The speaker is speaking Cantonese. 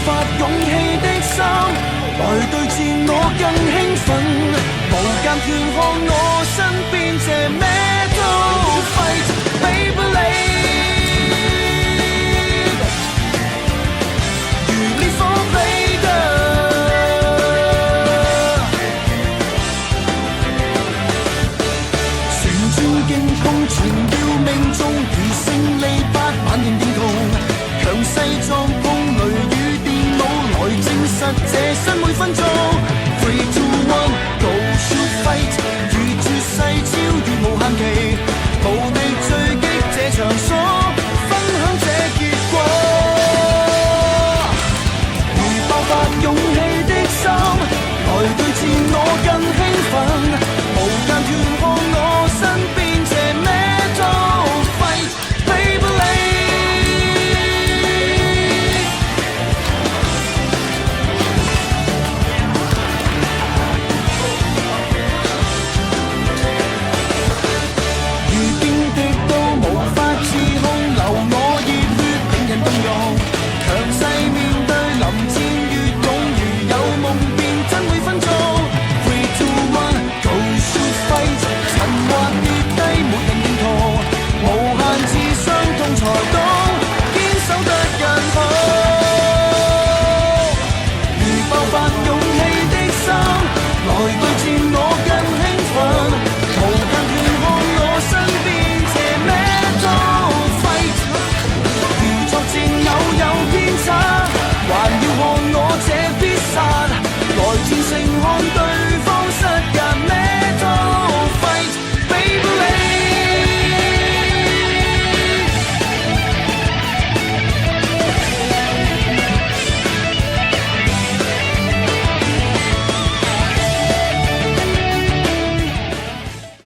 發勇氣的心，來對戰我更興奮。無間斷看我身邊這 Metal Fight Maybelline， 如烈火 Blader， 旋轉勁碰全要命中，如勝利8萬人認同，強勢撞碰雷雨電腦來證實這身每分鐘。3, 2, 1 Go shoot fight， 如絕世超越無限期，無敵狙擊這場。